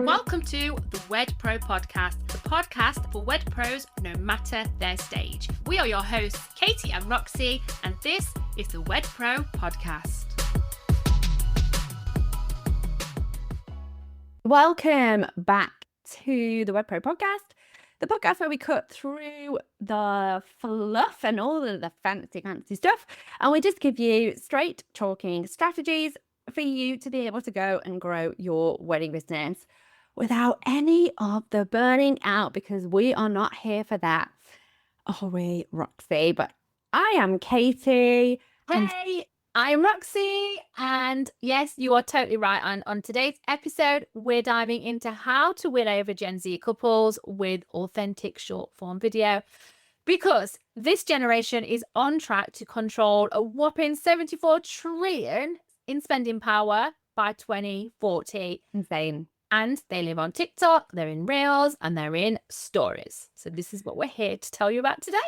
Welcome to the Wed Pro Podcast, the podcast for Wed Pros no matter their stage. We are your hosts, Katie and Roxy, and this is the Wed Pro Podcast. Welcome back to the Wed Pro Podcast, the podcast where we cut through the fluff and all of the fancy stuff, and we just give you straight talking strategies for you to be able to go and grow your wedding business without any of the burning out, because we are not here for that. Are we, Roxy? But I am Katie. Hey, I'm Roxy, and yes, you are totally right. On today's episode, we're diving into how to win over Gen Z couples with authentic short form video, because this generation is on track to control a whopping 74 trillion in spending power by 2040. Insane. And they live on TikTok, they're in Reels, and they're in Stories. So this is what we're here to tell you about today.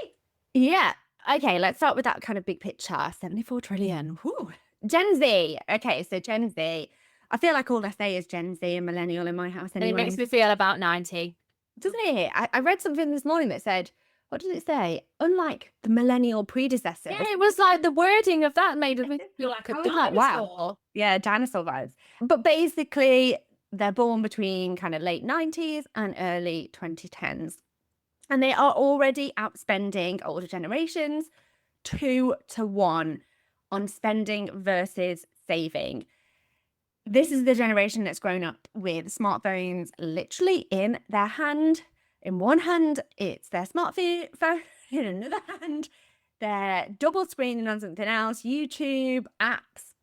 Yeah. Okay, let's start with that kind of big picture. 74 trillion. Whew. Gen Z. Okay, so Gen Z. I feel like all I say is Gen Z and millennial in my house anyway. And it makes me feel about 90. Doesn't it? I read something this morning that said, what did it say? Unlike the millennial predecessors. Yeah, it was like the wording of that made me feel like a dinosaur. Wow. Yeah, dinosaur vibes. But basically, they're born between kind of late 90s and early 2010s. And they are already outspending older generations 2-1 on spending versus saving. This is the generation that's grown up with smartphones literally in their hand. In one hand, it's their smartphone. In another hand, they're double screening on something else, YouTube, apps.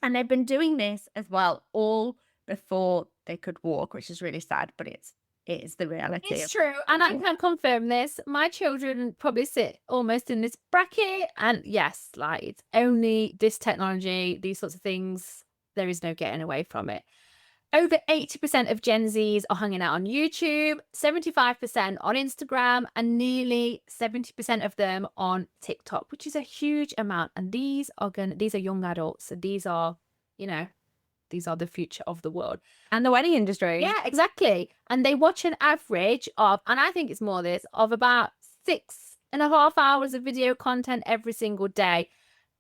And they've been doing this as well all before they could walk, which is really sad, but it is the reality. It's true. And I can confirm this. My children probably sit almost in this bracket. And yes, like it's only this technology, these sorts of things, there is no getting away from it. Over 80% of Gen Zs are hanging out on YouTube, 75% on Instagram, and nearly 70% of them on TikTok, which is a huge amount. And these are young adults. So these are the future of the world. And the wedding industry. Yeah, exactly. And they watch an average of, and I think it's more this, of about 6.5 hours of video content every single day.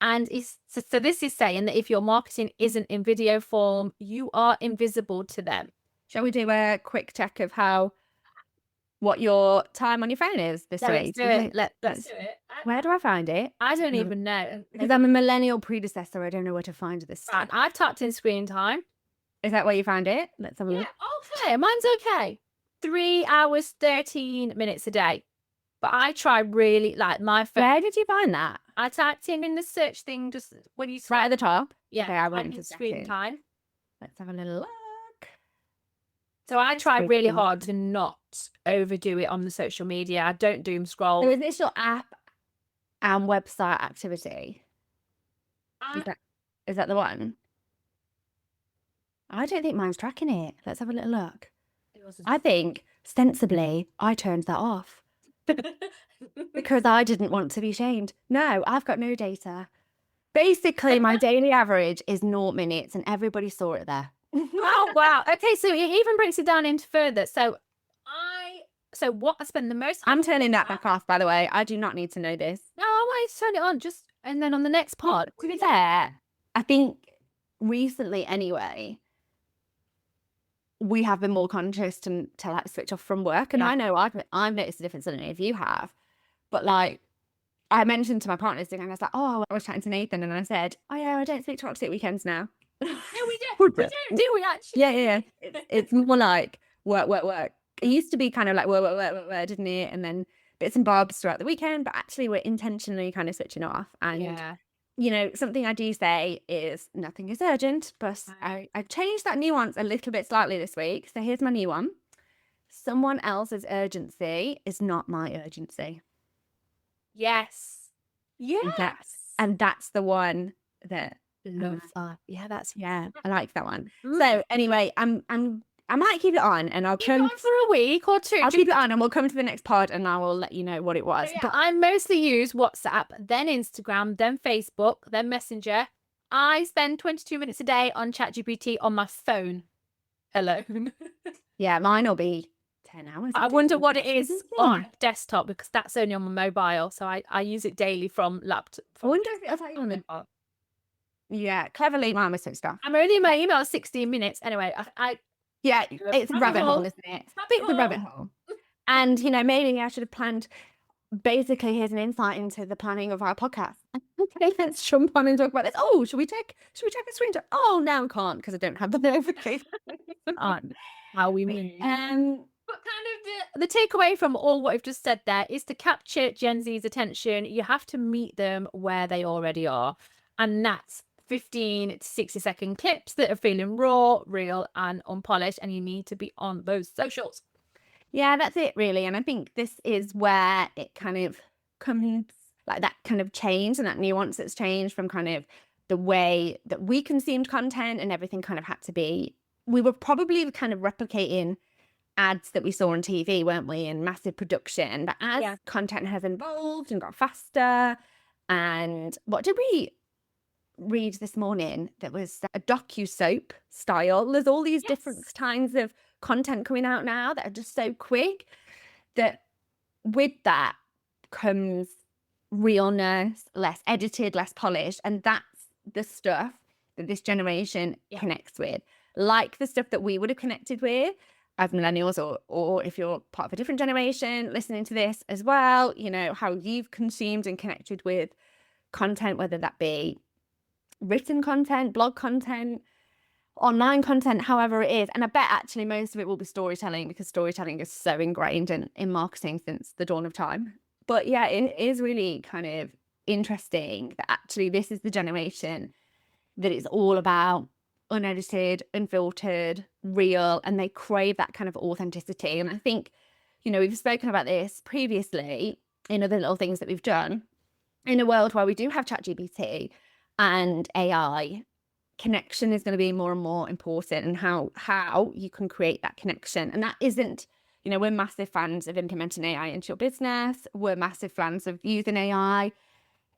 And so this is saying that if your marketing isn't in video form, you are invisible to them. Shall we do a quick check of what your time on your phone is this week? Let's do it. Let's do it. Where do I find it? I don't even know. Because I'm a millennial predecessor. I don't know where to find this. Right, I've typed in screen time. Is that where you found it? Let's have a look. Okay. Mine's okay. 3 hours, 13 minutes a day. But I try really, like my phone. Where did you find that? I typed in the search thing just when you right at the top. Yeah, okay, I went to screen time. Let's have a little look. So I try really hard to not overdo it on the social media. I don't doom scroll. So is this your app and website activity? Is that the one? I don't think mine's tracking it. Let's have a little look. I think ostensibly I turned that off. Because I didn't want to be shamed. No, I've got no data. Basically, my daily average is 0 minutes, and everybody saw it there. Oh, wow. Okay, so it even breaks it down into further. So what I spend the most time... I'm turning that back off, by the way. I do not need to know this. No, I want you to turn it on, and then on the next pod. To be fair, I think recently anyway, we have been more conscious to like switch off from work. And I know I've noticed a difference. I don't know if you have. But like, I mentioned to my partner today, and I was like, I was chatting to Nathan, and I said, oh yeah, I don't speak to Roxy at weekends now. No, we do. Do we actually? Yeah. It's more like work. It used to be kind of like work, didn't it? And then bits and bobs throughout the weekend, but actually we're intentionally kind of switching off. And something I do say is nothing is urgent, but I've changed that nuance a little bit slightly this week. So here's my new one. Someone else's urgency is not my urgency. Yes. And that's the one that love that. Yeah, I like that one. So anyway, I might keep it on, and I'll come for a week or two. I'll keep it on, and we'll come to the next pod, and I will let you know what it was. But I mostly use WhatsApp, then Instagram, then Facebook, then Messenger. I spend 22 minutes a day on ChatGPT on my phone alone. Yeah, mine will be 10 hours. I wonder what it is Isn't it? on desktop, because that's only on my mobile. So I use it daily from laptop. I wonder if it'll take on the. Yeah, cleverly, mine was so stuff. I'm only in my email 16 minutes. Anyway, Yeah, it's a rabbit hole, isn't it? It's a rabbit hole. And, you know, maybe I should have planned. Basically, here's an insight into the planning of our podcast. Okay, let's jump on and talk about this. Oh, should we take a screenshot? Oh, no, I can't because I don't have the notification on how we mean. But kind of the takeaway from all what I've just said there is to capture Gen Z's attention, you have to meet them where they already are. And that's 15 to 60-second clips that are feeling raw, real, and unpolished. And you need to be on those socials. Yeah, that's it, really. And I think this is where it kind of comes, like that kind of change and that nuance that's changed from kind of the way that we consumed content, and everything kind of had to be. We were probably kind of replicating ads that we saw on TV, weren't we, in massive production. But as content has evolved and got faster, and what did we read this morning that was a docu-soap style? There's all these different kinds of content coming out now that are just so quick, that with that comes realness, less edited, less polished. And that's the stuff that this generation connects with, like the stuff that we would have connected with as millennials, or if you're part of a different generation listening to this as well, you know, how you've consumed and connected with content, whether that be written content, blog content, online content, however it is. And I bet actually most of it will be storytelling, because storytelling is so ingrained in marketing since the dawn of time. But yeah, it is really kind of interesting that actually this is the generation that it's all about unedited, unfiltered, real, and they crave that kind of authenticity. And I think, you know, we've spoken about this previously in other little things that we've done. In a world where we do have ChatGPT and AI, connection is going to be more and more important, and how you can create that connection. And that isn't, you know, we're massive fans of implementing AI into your business. We're massive fans of using AI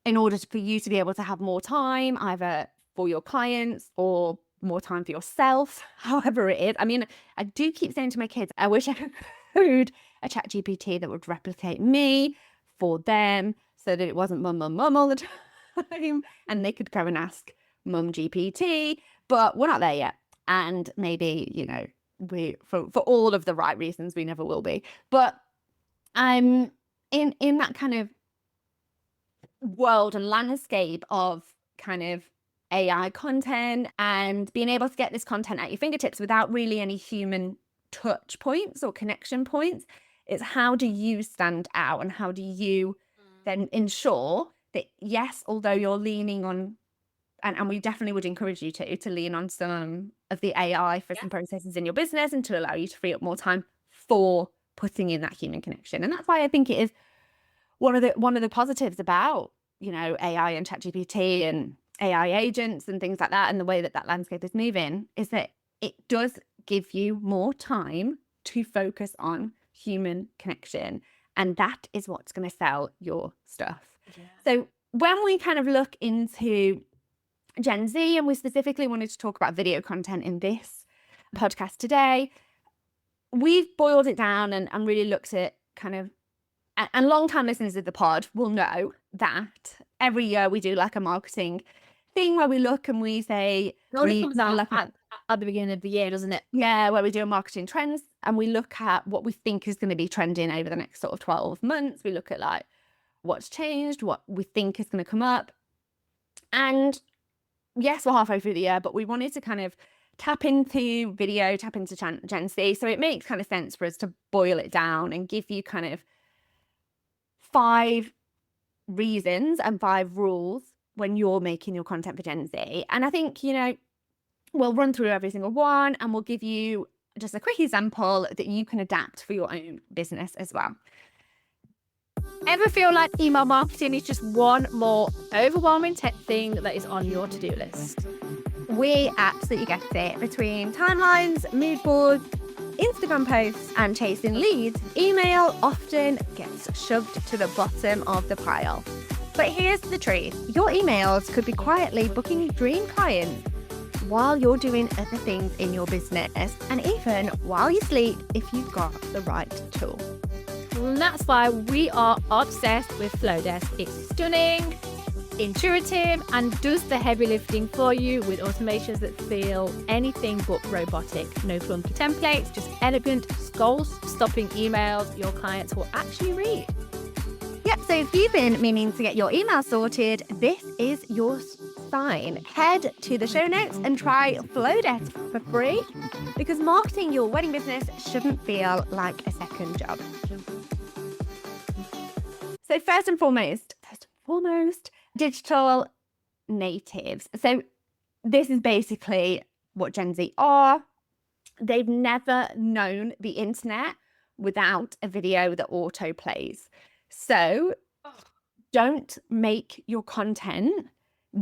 in order for you to be able to have more time, either for your clients or more time for yourself, however it is. I mean, I do keep saying to my kids, I wish I could code a ChatGPT that would replicate me for them, so that it wasn't mum all the time, and they could go and ask Mum GPT. But we're not there yet, and maybe, you know, we for all of the right reasons we never will be. But I'm in that kind of world and landscape of kind of AI content, and being able to get this content at your fingertips without really any human touch points or connection points. It's how do you stand out, and how do you then ensure that, yes, although you're leaning on, and we definitely would encourage you to lean on some of the AI for some processes in your business, and to allow you to free up more time for putting in that human connection. And that's why I think it is one of the positives about, you know, AI and ChatGPT and AI agents and things like that, and the way that landscape is moving, is that it does give you more time to focus on human connection. And that is what's going to sell your stuff. Yeah. So when we kind of look into Gen Z, and we specifically wanted to talk about video content in this podcast today, we've boiled it down and really looked at kind of, and long-time listeners of the pod will know that every year we do like a marketing thing where we look and we say, at the beginning of the year, doesn't it? Yeah, where we do marketing trends, and we look at what we think is going to be trending over the next sort of 12 months. We look at like what's changed, what we think is going to come up. And yes, we're halfway through the year, but we wanted to kind of tap into video, tap into Gen Z. So it makes kind of sense for us to boil it down and give you kind of 5 reasons and 5 rules when you're making your content for Gen Z. And I think, you know, we'll run through every single one, and we'll give you just a quick example that you can adapt for your own business as well. Ever feel like email marketing is just one more overwhelming tech thing that is on your to-do list? We absolutely get it. Between timelines, mood boards, Instagram posts, and chasing leads, email often gets shoved to the bottom of the pile. But here's the truth. Your emails could be quietly booking dream clients while you're doing other things in your business, and even while you sleep if you've got the right tool. And that's why we are obsessed with Flowdesk. It's stunning, intuitive, and does the heavy lifting for you with automations that feel anything but robotic. No clunky templates, just elegant, goal-stopping emails your clients will actually read. Yep, so if you've been meaning to get your email sorted, this is your sign. Head to the show notes and try Flowdesk for free, because marketing your wedding business shouldn't feel like a second job. So first and foremost, digital natives. So this is basically what Gen Z are. They've never known the internet without a video that auto plays. So don't make your content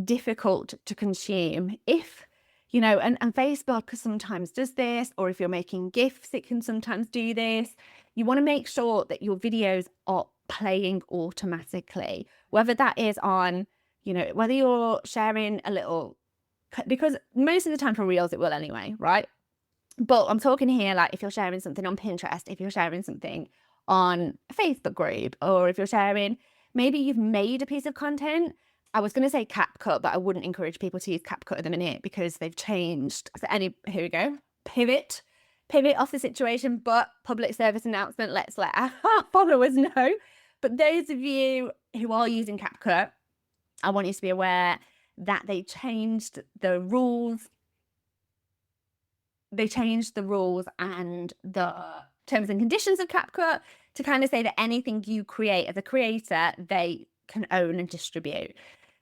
difficult to consume. If, and Facebook sometimes does this, or if you're making GIFs, it can sometimes do this. You want to make sure that your videos are playing automatically, whether that is on, whether you're sharing a little, because most of the time for Reels, it will anyway, right? But I'm talking here, like if you're sharing something on Pinterest, if you're sharing something on a Facebook group, or if you're sharing, maybe you've made a piece of content. I was going to say CapCut, but I wouldn't encourage people to use CapCut at the minute because they've changed. So here we go. Pivot off the situation, but public service announcement, let's let our followers know. But those of you who are using CapCut, I want you to be aware that they changed the rules. They changed the rules and the terms and conditions of CapCut to kind of say that anything you create as a creator, they can own and distribute.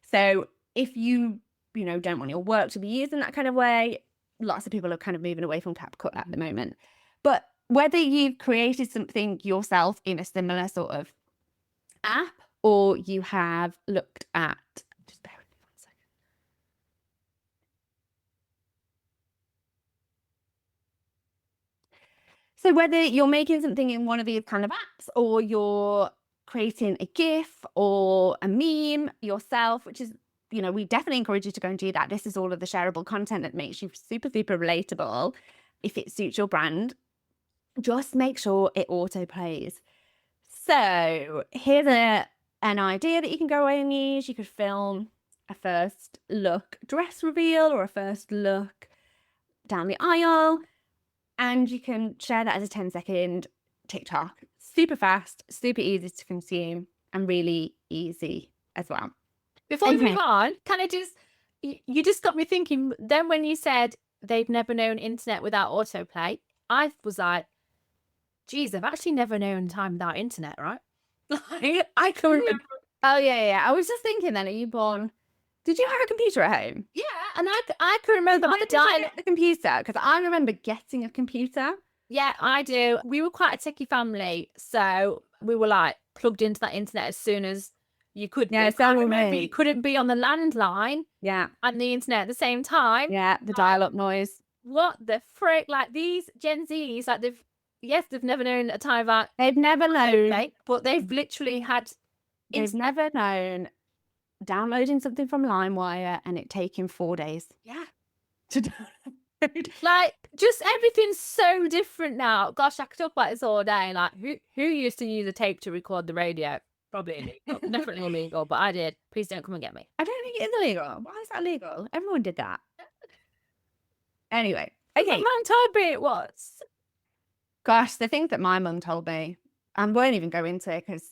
So if you don't want your work to be used in that kind of way, lots of people are kind of moving away from CapCut at the moment. But whether you've created something yourself in a similar sort of app, or you have looked at, just bear with me 1 second. So whether you're making something in one of these kind of apps, or you're creating a GIF or a meme yourself, which is, we definitely encourage you to go and do that. This is all of the shareable content that makes you super, super relatable. If it suits your brand, just make sure it auto plays. So here's an idea that you can go away and use. You could film a first look dress reveal or a first look down the aisle, and you can share that as a 10-second TikTok. Super fast, super easy to consume, and really easy as well. Before we move on, can I just, you just got me thinking, then when you said they've never known internet without autoplay, I was like, geez, I've actually never known time without internet, right? Like, I can remember. Oh, yeah. I was just thinking then, are you born? Did you have a computer at home? Yeah, and I can remember Why did you get the computer? Because I remember getting a computer. Yeah, I do. We were quite a techie family, so we were like plugged into that internet as soon as you could. Yeah, so I remember you couldn't be on the landline. Yeah. And the internet at the same time. Yeah, the dial-up noise. What the frick? Like these Gen Zs, like they've never known a time without. They've never known, but they've literally had. They've never known downloading something from LimeWire and it taking 4 days. Yeah. To download. Like, just everything's so different now. Gosh, I could talk about this all day. Like, who used to use a tape to record the radio? Probably illegal. Definitely illegal, but I did. Please don't come and get me. I don't think it is illegal. Why is that illegal? Everyone did that. Anyway, okay. My mum told me it was. Gosh, the things that my mum told me, I won't even go into it because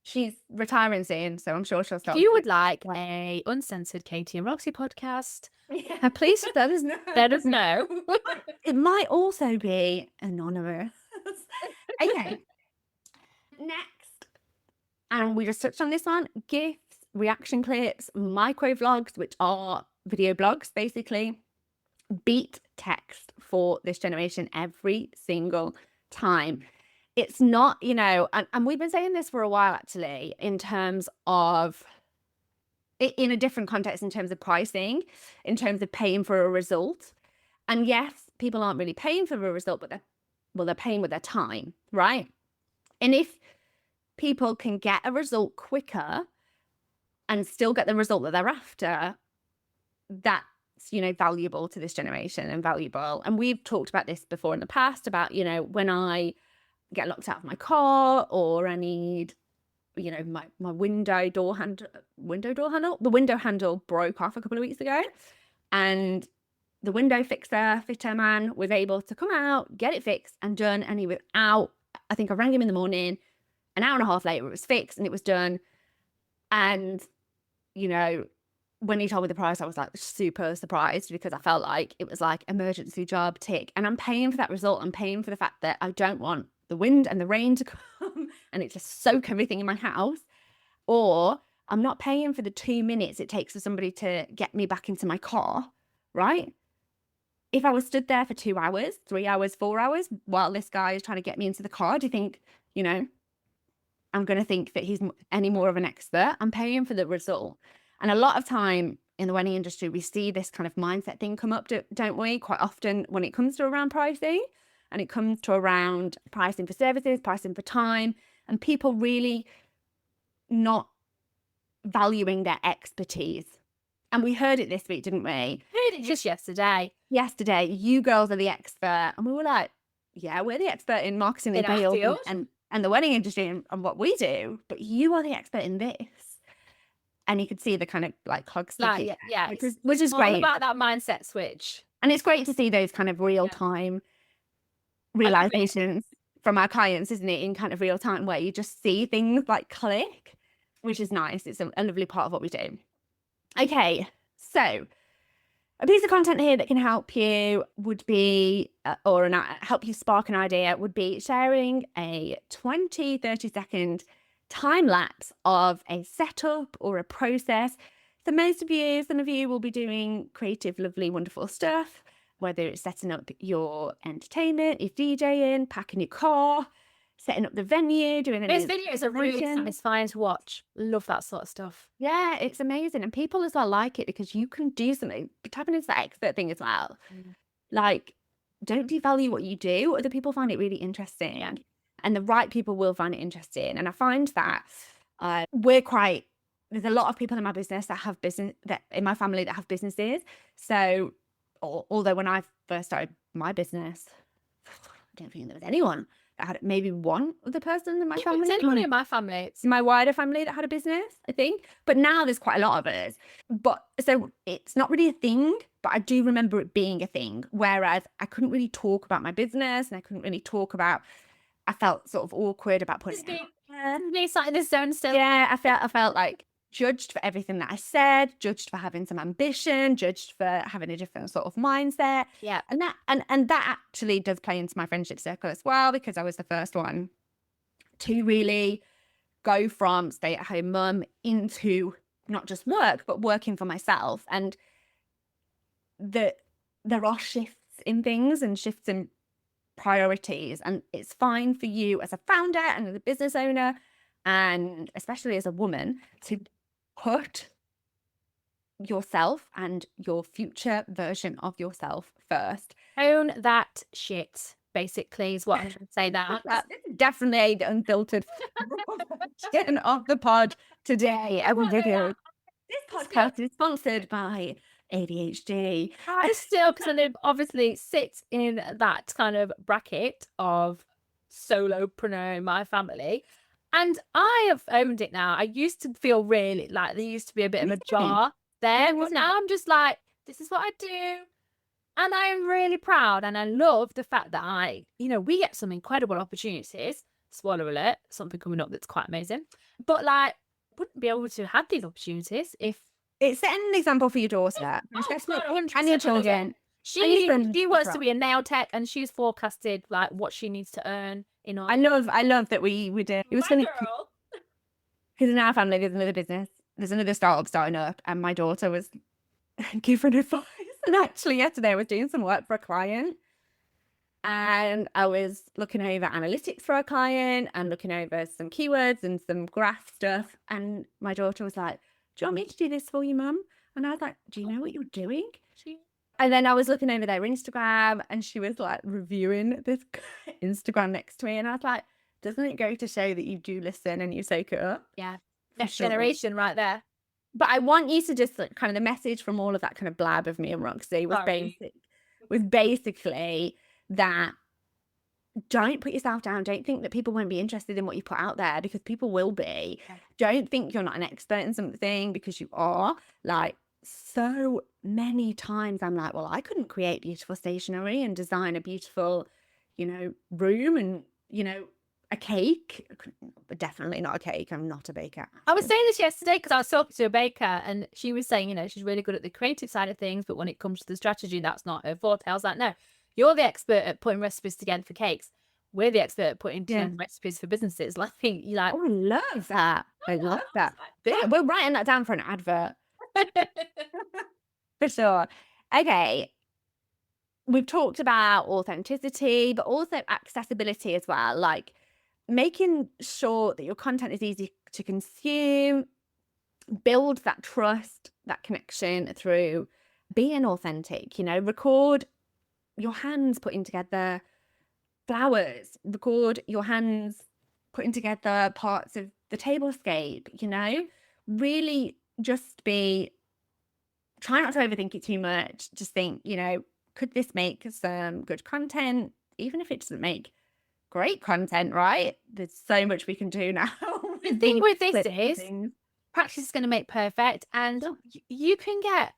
she's retiring soon, so I'm sure she'll stop. If you would like a uncensored Katie and Roxy podcast, please let us know. It might also be anonymous. Okay. Next, and we just touched on this one, GIFs, reaction clips, micro vlogs, which are video blogs, basically. Beat text for this generation every single time. It's not, and we've been saying this for a while, actually, in terms of, in a different context, in terms of pricing, in terms of paying for a result. And yes, people aren't really paying for a result, but they're paying with their time, right? And if people can get a result quicker and still get the result that they're after, that you know, valuable to this generation and valuable. And we've talked about this before in the past about, you know, when I get locked out of my car or I need, you know, my window door handle, the window handle broke off a couple of weeks ago, and the window fitter man was able to come out, get it fixed and done. And he was out. I think I rang him in the morning. An hour and a half later, it was fixed and it was done. And, you know, when he told me the price, I was like super surprised because I felt like it was like emergency job, tick. And I'm paying for that result. I'm paying for the fact that I don't want the wind and the rain to come and it just soak everything in my house. Or I'm not paying for the 2 minutes it takes for somebody to get me back into my car, right? If I was stood there for 2 hours, 3 hours, 4 hours, while this guy is trying to get me into the car, do you think, you know, I'm going to think that he's any more of an expert? I'm paying for the result. And a lot of time in the wedding industry, we see this kind of mindset thing come up, don't we? Quite often when it comes to around pricing, and it comes to around pricing for services, pricing for time, and people really not valuing their expertise. And we heard it this week, didn't we? Heard it just yesterday. Yesterday, you girls are the expert. And we were like, yeah, we're the expert in marketing and In our sales field. and the wedding industry and what we do, but you are the expert in this. And you could see the kind of like clogs Like, sticking, yeah, which is all great. about that mindset switch. And it's great to see those kind of real time realizations from our clients, isn't it? In kind of real time where you just see things like click, which is nice. It's a lovely part of what we do. Okay, so a piece of content here that can help you would be, help you spark an idea would be sharing a 20, 30-second time lapse of a setup or a process. So some of you will be doing creative, lovely, wonderful stuff, whether it's setting up your entertainment, if DJing, packing your car, setting up the venue, doing Those videos are really satisfying to watch. Love that sort of stuff. Yeah, it's amazing. And people as well like it because you can do something, tapping into that expert thing as well. Like, don't devalue what you do. Other people find it really interesting. Yeah. And the right people will find it interesting. And I find that there's a lot of people in my business in my family that have businesses. So, although when I first started my business, I don't think there was anyone. I had maybe one other person in my family. It's anyone in my family. It's my wider family that had a business, I think. But now there's quite a lot of us. But so it's not really a thing, but I do remember it being a thing. Whereas I couldn't really talk about my business and I couldn't really talk about, I felt sort of awkward about putting it out there. sat in the zone still. Yeah, I felt like judged for everything that I said, judged for having some ambition, judged for having a different sort of mindset. Yeah. And that actually does play into my friendship circle as well, because I was the first one to really go from stay-at-home mum into not just work, but working for myself. And there are shifts in things and shifts in priorities, and it's fine for you as a founder and as a business owner, and especially as a woman, to put yourself and your future version of yourself first. Own that shit, basically, is what I'm trying to say. That Definitely the unfiltered version of the pod today. This podcast is sponsored by ADHD. I still, because I obviously sit in that kind of bracket of solopreneur in my family. And I have owned it now. I used to feel really like there used to be a bit of a jar there. But now I'm just like, this is what I do. And I'm really proud. And I love the fact that we get some incredible opportunities. Spoiler alert, something coming up that's quite amazing. But like, wouldn't be able to have these opportunities if it's setting an example for your daughter, and your children. She wants to be a nail tech, and she's forecasted like what she needs to earn. I love that we did. It was funny because in our family there's another business, there's another startup starting up, and my daughter was giving advice. And actually, yesterday I was doing some work for a client, and I was looking over analytics for a client and looking over some keywords and some graph stuff. And my daughter was like, "Do you want me to do this for you, Mum?" And I was like, "Do you know what you're doing?" And then I was looking over their Instagram, and she was like reviewing this Instagram next to me. And I was like, doesn't it go to show that you do listen and you soak it up? Yeah. Next generation right there. But I want you to just like, kind of the message from all of that kind of blab of me and Roxy Sorry. was basically that don't put yourself down. Don't think that people won't be interested in what you put out there, because people will be. Yeah. Don't think you're not an expert in something, because you are. Like, so many times I'm like, well, I couldn't create beautiful stationery and design a beautiful, room and, a cake. But definitely not a cake. I'm not a baker. I was saying this yesterday because I was talking to a baker and she was saying, she's really good at the creative side of things, but when it comes to the strategy, that's not her forte. I was like, no, you're the expert at putting recipes together for cakes. We're the expert at putting Yeah. together recipes for businesses. Like, you're like, Oh, I love that. I love that. Yeah, we're writing that down for an advert. For sure. Okay. We've talked about authenticity, but also accessibility as well. Like making sure that your content is easy to consume, build that trust, that connection through being authentic, record your hands putting together flowers, record your hands putting together parts of the tablescape, really just try not to overthink it too much. Just think, could this make some good content? Even if it doesn't make great content, right? There's so much we can do now. the thing with this Clips and is things. practice is going to make perfect. And you can get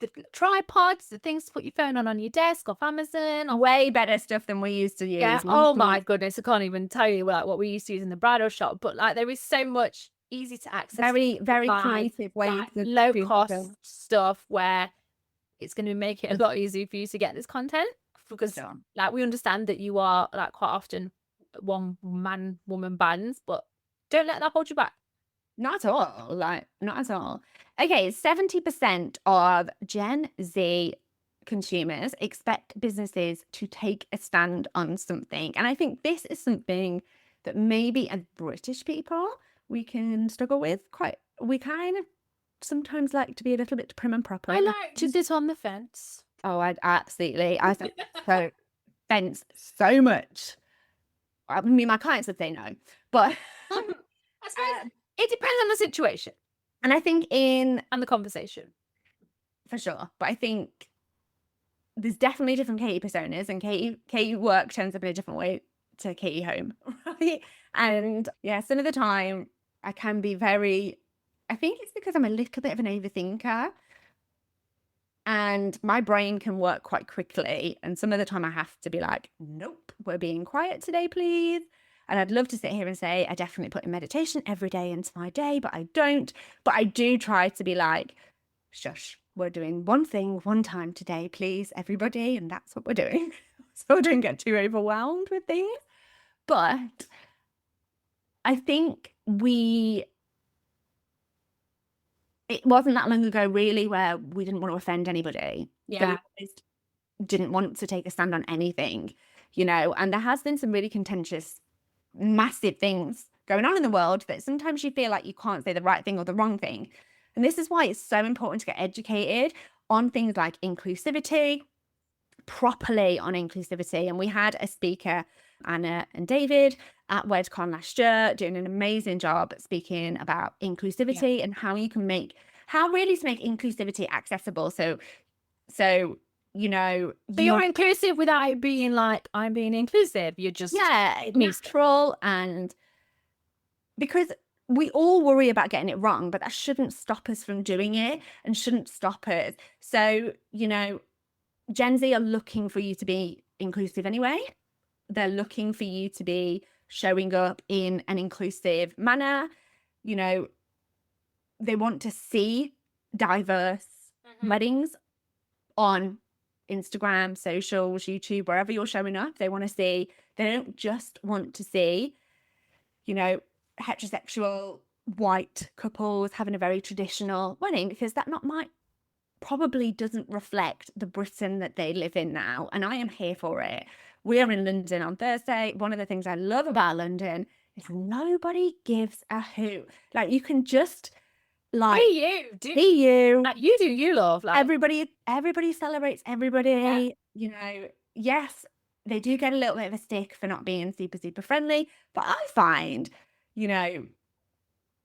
the tripods, the things to put your phone on your desk off Amazon or Way better stuff than we used to yeah. use. Oh my goodness. I can't even tell you like what we used to use in the bridal shop, but like there is so much easy to access, Very, very buy, creative ways like, of low doing cost stuff. stuff where it's going to make it a lot easier for you to get this content because Sure. like we understand that you are like quite often one man woman bands, but don't let that hold you back. Not at all. Like, not at all. Okay, 70% of Gen Z consumers expect businesses to take a stand on something. And I think this is something that maybe as British people we can struggle with quite. We kind of sometimes like to be a little bit prim and proper. I like to sit on the fence. Oh, I absolutely. I think so fence so much. I mean, my clients would say no, but I suppose it depends on the situation and I think and the conversation. for sure. But I think there's definitely different Katie personas, and Katie work turns up in a different way to Katie home, right? And yeah, some of the time I can be very. I think it's because I'm a little bit of an overthinker, and my brain can work quite quickly. And some of the time I have to be like, nope, we're being quiet today, please. And I'd love to sit here and say, I definitely put in meditation every day into my day, but I don't. But I do try to be like, shush, we're doing one thing, one time today, please, everybody. And that's what we're doing. So I don't get too overwhelmed with things. But I think it wasn't that long ago, really, where we didn't want to offend anybody. Yeah. We just didn't want to take a stand on anything, and there has been some really contentious, massive things going on in the world that sometimes you feel like you can't say the right thing or the wrong thing. And this is why it's so important to get educated on things like inclusivity, properly on inclusivity. And we had a speaker, Anna and David, at WedCon last year, doing an amazing job speaking about inclusivity and how really to make inclusivity accessible. So you're inclusive without it being like I'm being inclusive. You're just neutral, and because we all worry about getting it wrong, but that shouldn't stop us from doing it and shouldn't stop us. So, Gen Z are looking for you to be inclusive anyway. They're looking for you to be showing up in an inclusive manner. They want to see diverse weddings on Instagram, socials, YouTube, wherever you're showing up. They don't just want to see, heterosexual white couples having a very traditional wedding, because that probably doesn't reflect the Britain that they live in now. And I am here for it. We are in London on Thursday. One of the things I love about London is nobody gives a hoot. Like, you can just be you. Like, you do you, love. Like, everybody celebrates everybody. Yes, they do get a little bit of a stick for not being super, super friendly. But I find,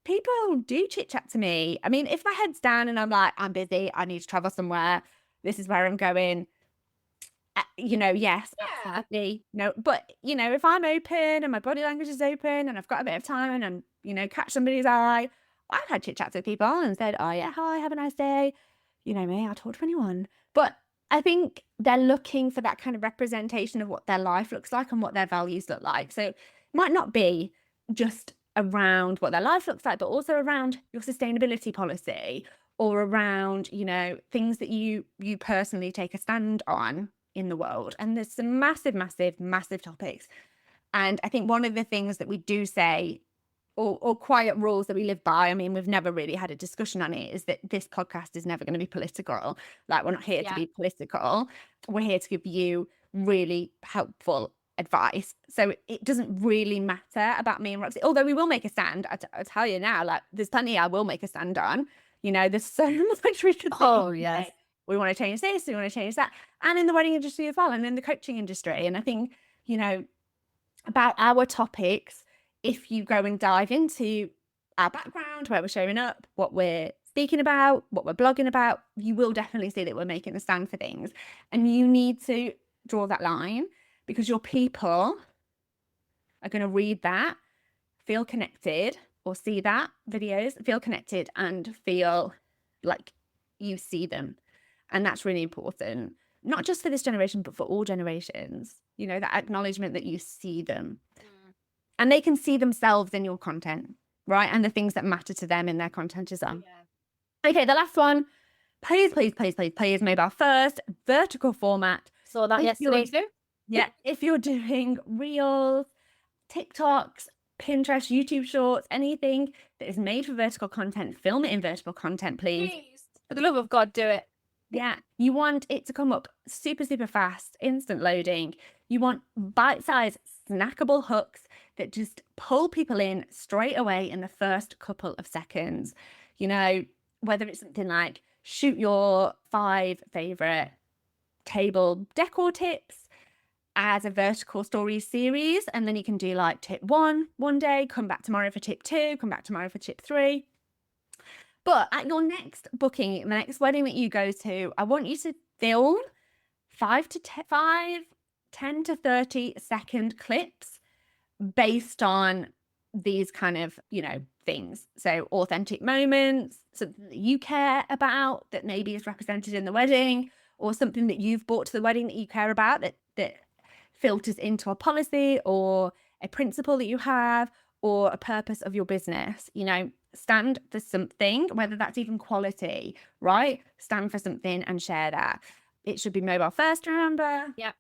people do chit chat to me. I mean, if my head's down and I'm like, I'm busy, I need to travel somewhere, this is where I'm going, yes, Yeah. absolutely. No, but if I'm open and my body language is open and I've got a bit of time and catch somebody's eye, I've had chit chats with people and said, oh yeah, hi, have a nice day. You know me, I'll talk to anyone. But I think they're looking for that kind of representation of what their life looks like and what their values look like. So it might not be just around what their life looks like, but also around your sustainability policy or around, things that you personally take a stand on in the world. And there's some massive, massive, massive topics. And I think one of the things that we do say, or quiet rules that we live by, I mean, we've never really had a discussion on it, is that this podcast is never going to be political. Like, we're not here to be political. We're here to give you really helpful advice. So it doesn't really matter about me and Roxy, although we will make a stand. I tell you now, like, there's plenty I will make a stand on. There's so much we could Oh, yes. we want to change this, we want to change that. And in the wedding industry as well, and in the coaching industry. And I think, about our topics, if you go and dive into our background, where we're showing up, what we're speaking about, what we're blogging about, you will definitely see that we're making a stand for things. And you need to draw that line, because your people are going to read that, feel connected, or see that videos, feel connected and feel like you see them. And that's really important, not just for this generation, but for all generations, that acknowledgement that you see them and they can see themselves in your content, right? And the things that matter to them in their content as well. Yeah. Okay, the last one, please, please, please, please, please, mobile first, vertical format. Saw that yesterday too. Yeah, if you're doing reels, TikToks, Pinterest, YouTube shorts, anything that is made for vertical content, film it in vertical content, please. For the love of God, do it. Yeah, you want it to come up super, super fast, instant loading. You want bite-sized, snackable hooks that just pull people in straight away in the first couple of seconds. Whether it's something like shoot your 5 favorite table decor tips as a vertical story series, and then you can do like tip 1 one day, come back tomorrow for tip 2, come back tomorrow for tip 3. But at your next booking, the next wedding that you go to, I want you to film 10 to 30-second clips based on these kind of, things. So authentic moments, something that you care about that maybe is represented in the wedding, or something that you've brought to the wedding that you care about that filters into a policy or a principle that you have or a purpose of your business. Stand for something, whether that's even quality, right? Stand for something and share that. It should be mobile first, remember? Yeah.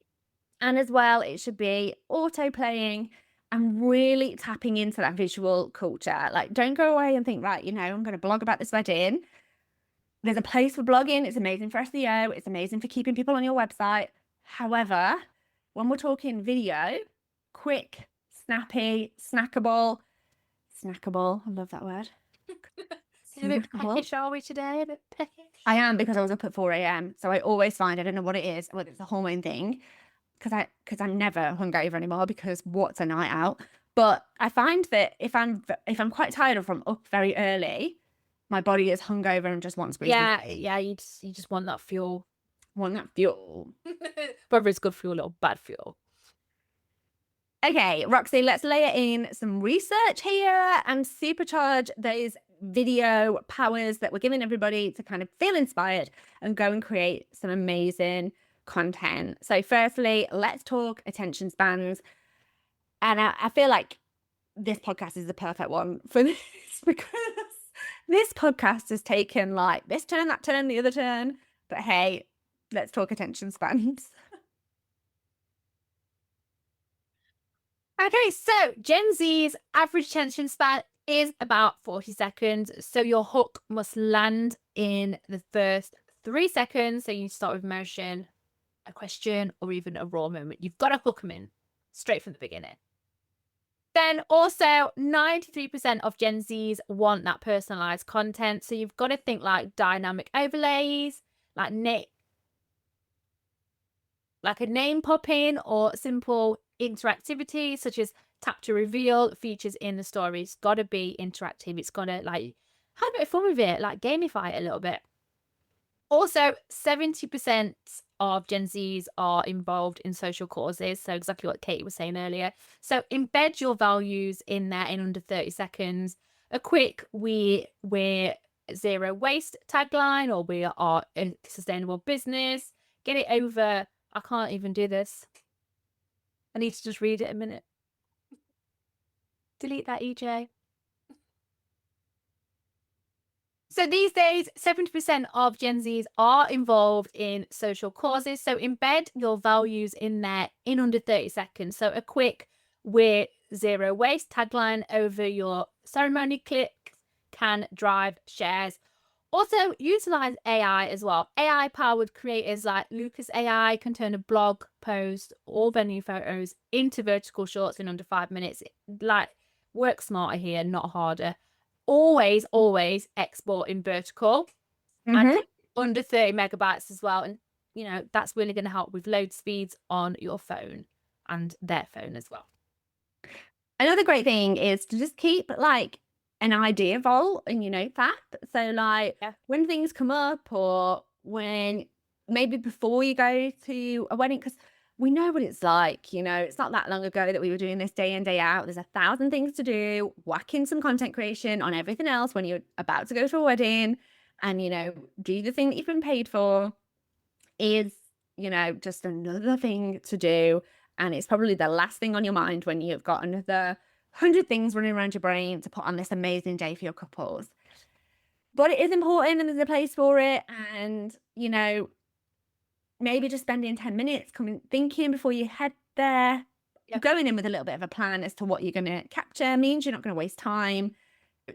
And as well, it should be auto playing and really tapping into that visual culture. Like, don't go away and think, right, I'm going to blog about this wedding. There's a place for blogging. It's amazing for SEO. It's amazing for keeping people on your website. However, when we're talking video, quick, snappy, snackable, I love that word. A bit peckish, are we today? A bit peckish? I am, because I was up at 4 a.m. So I always find, I don't know what it is, whether it's a hormone thing, because I'm never hungover anymore, because what's a night out? But I find that if I'm quite tired or if I'm up very early, my body is hungover and just wants breathing. Yeah, you just want that fuel. Whether it's good fuel or bad fuel. Okay, Roxy, let's layer in some research here and supercharge those video powers that we're giving everybody to kind of feel inspired and go and create some amazing content. So firstly, let's talk attention spans. And I feel like this podcast is the perfect one for this, because this podcast has taken like this turn, that turn, the other turn. But hey, let's talk attention spans. Okay, so Gen Z's average attention span is about 40 seconds. So your hook must land in the first 3 seconds. So you start with emotion, a question, or even a raw moment. You've got to hook them in straight from the beginning. Then also 93% of Gen Zs want that personalized content. So you've got to think like dynamic overlays, like a name pop in, or simple interactivity, such as tap to reveal features in the story. It's got to be interactive. It's got to like have a bit of fun with it, like gamify it a little bit. Also, 70% of Gen Zs are involved in social causes. So exactly what Katie was saying earlier. So embed your values in there in under 30 seconds. A quick we're zero waste tagline, or we are a sustainable business. Get it over. I can't even do this. I need to just read it a minute. Delete that, EJ. So these days, 70% of Gen Zs are involved in social causes. So embed your values in there in under 30 seconds. So a quick we're zero waste tagline over your ceremony clips can drive shares. Also, utilize AI as well. AI powered creators like Lucas AI can turn a blog post or venue photos into vertical shorts in under 5 minutes. Like, work smarter here, not harder. Always export in vertical and under 30 megabytes as well. And, you know, that's really going to help with load speeds on your phone and their phone as well. Another great thing is to just keep like an idea vault in your notepad. So like when things come up, or when maybe before you go to a wedding, because we know what it's like, you know, it's not that long ago that we were doing this day in, day out. There's 1,000 things to do, whack in some content creation on everything else when you're about to go to a wedding, and, you know, do the thing that you've been paid for is, you know, just another thing to do. And it's probably the last thing on your mind when you've got another 100 things running around your brain to put on this amazing day for your couples. But it is important, and there's a place for it. And, you know, maybe just spending 10 minutes thinking before you head there, going in with a little bit of a plan as to what you're going to capture means you're not going to waste time.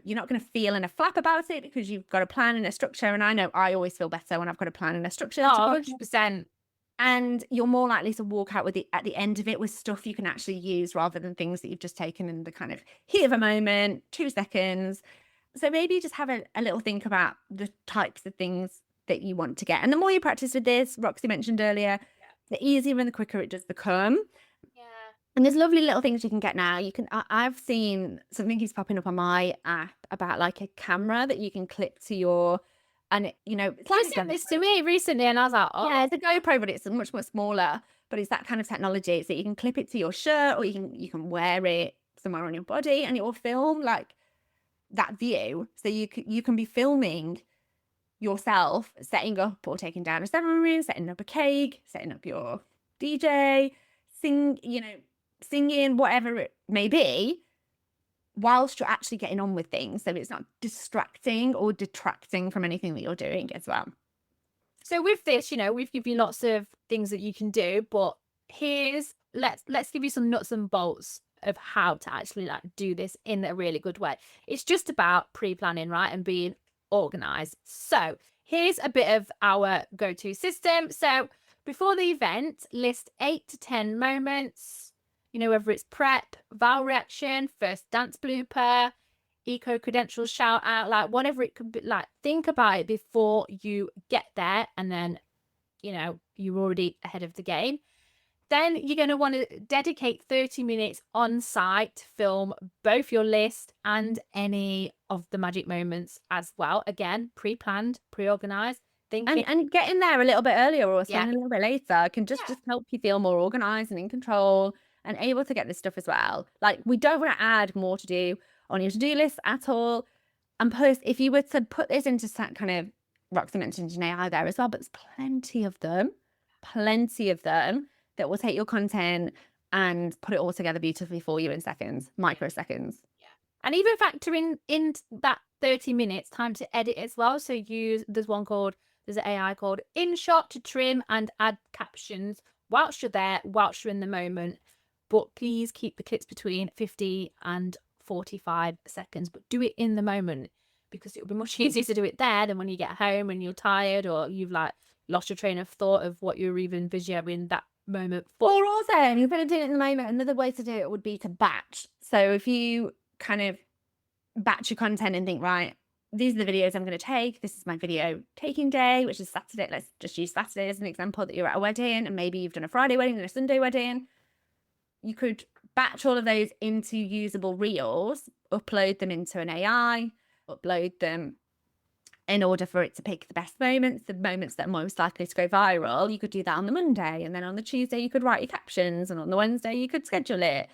You're not going to feel in a flap about it because you've got a plan and a structure. And I know I always feel better when I've got a plan and a structure. Oh, 100%. And you're more likely to walk out with it at the end of it with stuff you can actually use, rather than things that you've just taken in the kind of heat of a moment, 2 seconds. So maybe just have a little think about the types of things that you want to get. And the more you practice with this, Roxy mentioned earlier, the easier and the quicker it does become. Yeah. And there's lovely little things you can get now. You can, I've seen something keeps popping up on my app about like a camera that you can clip to your, and you know, it's like sent this to me recently, and I was like, oh yeah, it's a GoPro, but it's much smaller. But it's that kind of technology. It's that you can clip it to your shirt, or you can wear it somewhere on your body, and it will film like that view. So you can be filming yourself setting up or taking down a ceremony, setting up a cake, setting up your DJ, singing, whatever it may be, whilst you're actually getting on with things. So it's not distracting or detracting from anything that you're doing as well. So with this, you know, we've given you lots of things that you can do, but let's give you some nuts and bolts of how to actually like do this in a really good way. It's just about pre-planning, right, and being organized. So here's a bit of our go-to system. So before the event, list 8 to 10 moments, you know, whether it's prep, vow reaction, first dance blooper, eco credentials shout out, like whatever it could be. Like, think about it before you get there, and then, you know, you're already ahead of the game. Then you're going to want to dedicate 30 minutes on site to film both your list and any of the magic moments as well. Again, pre-planned, pre-organized. And getting there a little bit earlier or staying a little bit later can just help you feel more organized and in control and able to get this stuff as well. Like, we don't want to add more to do on your to-do list at all. And plus, if you were to put this into kind of, Roxy mentioned an AI there as well, but there's plenty of them that will take your content and put it all together beautifully for you in seconds, microseconds. Yeah. And even factoring in that 30 minutes time to edit as well. So there's an AI called InShot to trim and add captions whilst you're there, whilst you're in the moment. But please keep the clips between 50 and 45 seconds, but do it in the moment, because it'll be much easier to do it there than when you get home and you're tired, or you've like lost your train of thought of what you're even visualizing that moment for. Or also, you're going to do it in the moment, another way to do it would be to batch. So if you kind of batch your content and think, right, these are the videos I'm going to take. This is my video taking day, which is Saturday. Let's just use Saturday as an example, that you're at a wedding, and maybe you've done a Friday wedding and a Sunday wedding. you could batch all of those into usable reels, upload them into an AI, upload them in order for it to pick the best moments, the moments that are most likely to go viral. You could do that on the Monday, and then on the Tuesday you could write your captions, and on the Wednesday you could schedule it,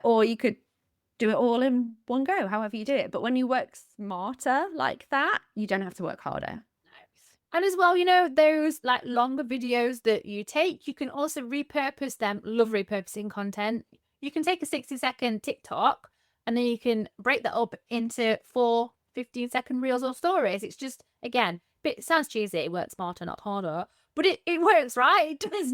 or you could do it all in one go, however you do it. But when you work smarter like that, you don't have to work harder. And as well, those like longer videos that you take, you can also repurpose them. Love repurposing content. You can take a 60-second TikTok and then you can break that up into 4 15-second reels or stories. It's just, again, it sounds cheesy. It works smarter, not harder, but it works, right? It does.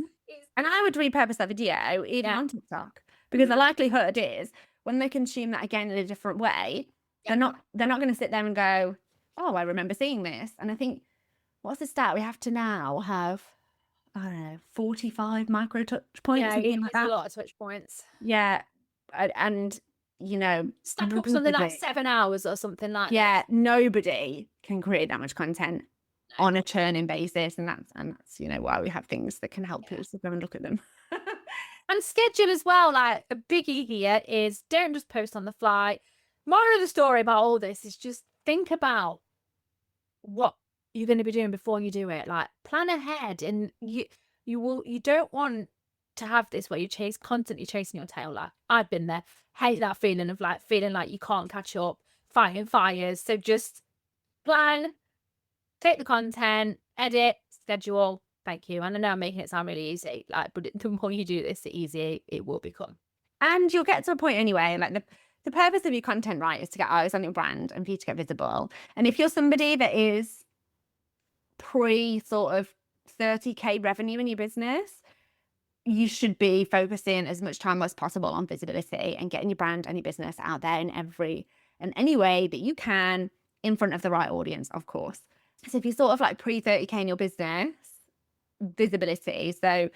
And I would repurpose that video even Yeah. on TikTok, because the likelihood is when they consume that again in a different way, they're not going to sit there and go, oh, I remember seeing this. And I think, what's the stat? We have to now have, I don't know, 45 micro touch points, Yeah, something like it's that. a lot of touch points. Yeah. And, Stack up something like 7 hours or something like that. Yeah, nobody can create that much content on a churning basis. And that's why we have things that can help us to go and look at them. And schedule as well. Like, a biggie here is don't just post on the fly. Moral of the story about all this is just think about what you're going to be doing before you do it. Like, plan ahead, and you don't want to have this where you're constantly chasing your tail. Like, I've been there. Hate that feeling of like feeling like you can't catch up, fighting fires. So just plan, take the content, edit, schedule. Thank you. And I know I'm making it sound really easy, but the more you do this, the easier it will become. And you'll get to a point anyway, like the purpose of your content, right, is to get eyes on your brand and for you to get visible. And if you're somebody that is pre sort of 30K revenue in your business, you should be focusing as much time as possible on visibility and getting your brand and your business out there in any way that you can, in front of the right audience, of course. So if you're sort of like pre 30K in your business, visibility. So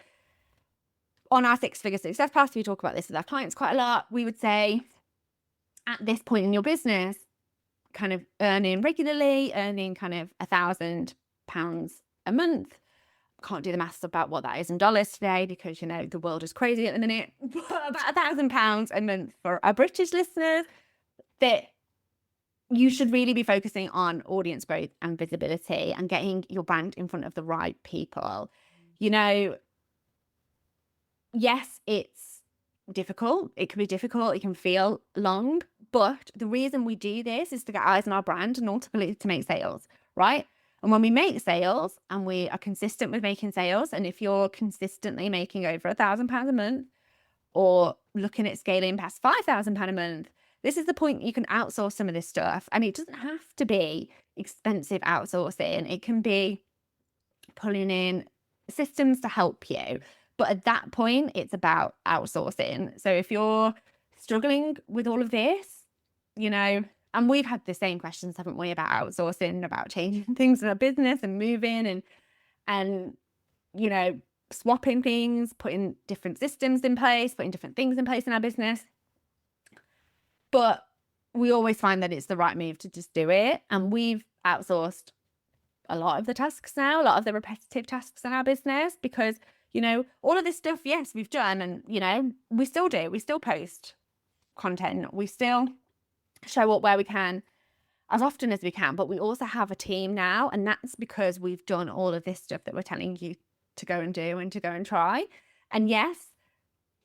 on our 6-figure success path, we talk about this with our clients quite a lot. We would say at this point in your business, kind of earning regularly, earning kind of £1,000 a month. Can't do the maths about what that is in dollars today because, the world is crazy at the minute. But about £1,000 a month for our British listeners, that you should really be focusing on audience growth and visibility and getting your brand in front of the right people. Yes, it's difficult. It can be difficult. It can feel long. But the reason we do this is to get eyes on our brand and ultimately to make sales, right? And when we make sales and we are consistent with making sales, and if you're consistently making over £1,000 a month or looking at scaling past £5,000 a month, this is the point you can outsource some of this stuff. And it doesn't have to be expensive outsourcing. It can be pulling in systems to help you. But at that point, it's about outsourcing. So if you're struggling with all of this, and we've had the same questions, haven't we, about outsourcing, about changing things in our business and moving and swapping things, putting different systems in place, putting different things in place in our business. But we always find that it's the right move to just do it. And we've outsourced a lot of the tasks now, a lot of the repetitive tasks in our business, because, all of this stuff, yes, we've done. And, we still do. We still post content. We still show up where we can as often as we can. But we also have a team now. And that's because we've done all of this stuff that we're telling you to go and do and to go and try. And yes,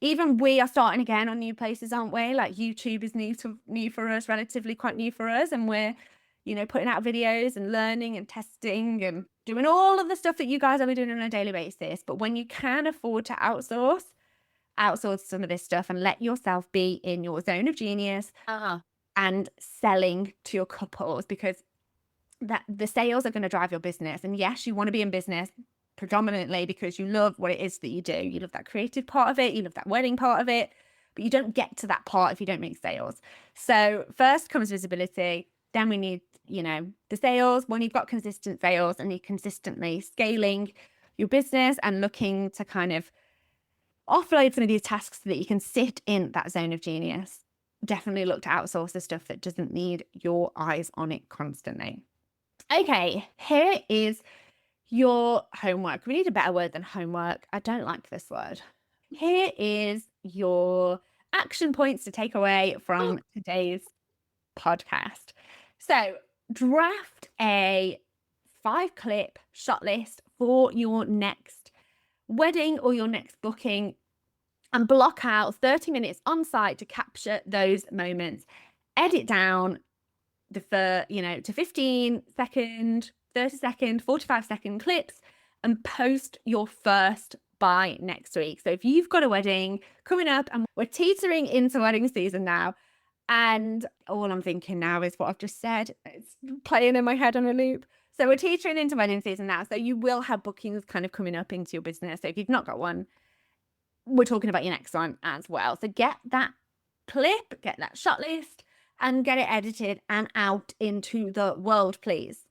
even we are starting again on new places, aren't we? Like YouTube is new for us, relatively quite new for us. And we're, putting out videos and learning and testing and doing all of the stuff that you guys are doing on a daily basis. But when you can afford to outsource some of this stuff and let yourself be in your zone of genius and selling to your couples, because that the sales are going to drive your business. And yes, you want to be in business predominantly because you love what it is that you do. You love that creative part of it. You love that wedding part of it. But you don't get to that part if you don't make sales. So first comes visibility. Then we need, the sales. When you've got consistent sales and you're consistently scaling your business and looking to kind of offload some of these tasks so that you can sit in that zone of genius, definitely look to outsource the stuff that doesn't need your eyes on it constantly. Okay, here is your homework. We need a better word than homework. I don't like this word. Here is your action points to take away from today's podcast. So, draft a 5-clip shot list for your next wedding or your next booking and block out 30 minutes on site to capture those moments. Edit down to 15-second, 30-second, 45-second clips and post your first by next week. So if you've got a wedding coming up and we're teetering into wedding season now, and all I'm thinking now is what I've just said. It's playing in my head on a loop. So we're teetering into wedding season now. So you will have bookings kind of coming up into your business. So if you've not got one, we're talking about your next one as well. So get that clip, get that shot list, and get it edited and out into the world, please.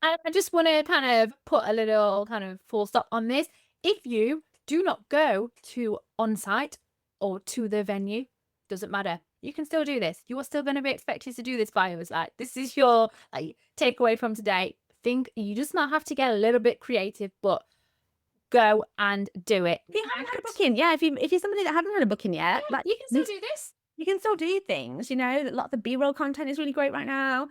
I just want to kind of put a little kind of full stop on this. If you do not go to on-site or to the venue, doesn't matter. You can still do this. You are still going to be expected to do this by us. Like, this is your takeaway from today. Think you just not have to get a little bit creative, but go and do it. If you haven't had a booking, if you're somebody that hasn't had a booking yet, you can still do this. You can still do things, lots of B-roll content is really great right now.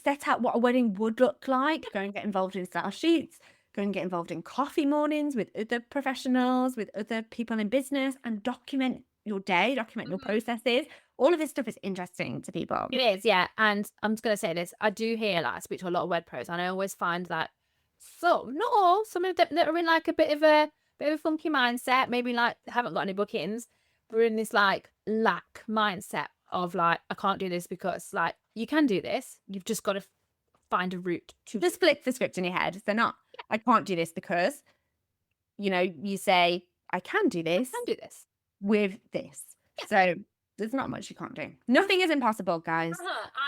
Set out what a wedding would look like. Go and get involved in style shoots. Go and get involved in coffee mornings with other professionals, with other people in business, and document your day, document your processes. All of this stuff is interesting to people. It is, yeah. And I'm just going to say this. I do hear, I speak to a lot of wed pros, and I always find that some, not all, some of them that are in a bit of a funky mindset, maybe haven't got any bookings, but in this lack mindset of I can't do this because you can do this. You've just got to find a route to just flip the script in your head. They're not, I can't do this because, you say, I can do this. I can do this with this. Yeah. So there's not much you can't do. Nothing is impossible, guys.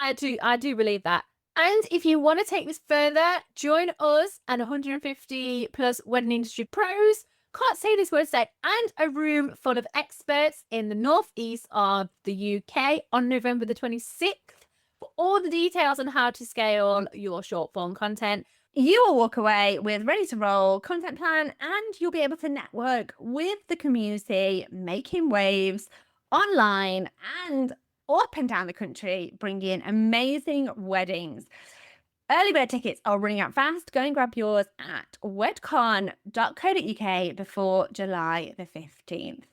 I do believe that. And if you want to take this further, join us and 150 plus wedding industry pros. Can't say this word today, and a room full of experts in the northeast of the UK on November the 26th for all the details on how to scale your short form content. You will walk away with ready to roll content plan, and you'll be able to network with the community, making waves online and up and down the country, bringing amazing weddings. Early bird tickets are running out fast. Go and grab yours at wedcon.co.uk before July the 15th.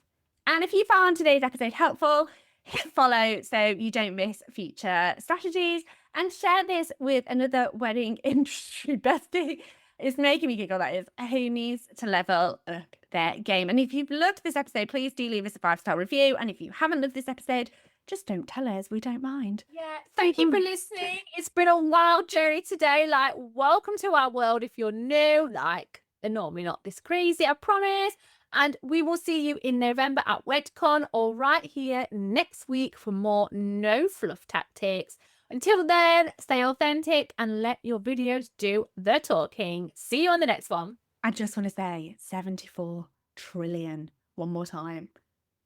And if you found today's episode helpful, hit follow so you don't miss future strategies, and share this with another wedding industry bestie. It's making me giggle, that is, who needs to level up their game. And if you've loved this episode, please do leave us a 5-star review. And if you haven't loved this episode, just don't tell us. We don't mind. Yeah. Thank you for listening. It's been a wild journey today. Welcome to our world if you're new. They're normally not this crazy, I promise. And we will see you in November at WedCon, or right here next week for more no fluff tactics. Until then, stay authentic and let your videos do the talking. See you on the next one. I just want to say 74 trillion one more time.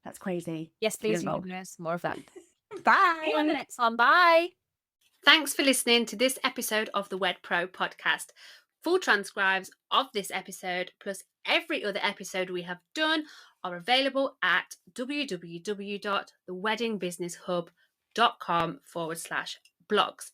That's crazy. Yes, please. More of that. Bye. See you on the next one. Bye. Thanks for listening to this episode of the Wed Pro podcast. Full transcribes of this episode, plus every other episode we have done, are available at www.theweddingbusinesshub.com/blogs.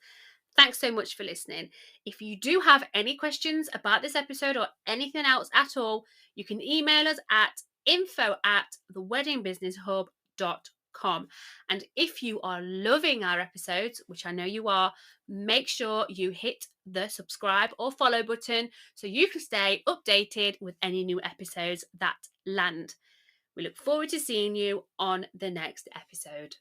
Thanks so much for listening. If you do have any questions about this episode or anything else at all, you can email us at info@theweddingbusinesshub.com. And if you are loving our episodes, which I know you are, make sure you hit the subscribe or follow button so you can stay updated with any new episodes that land. We look forward to seeing you on the next episode.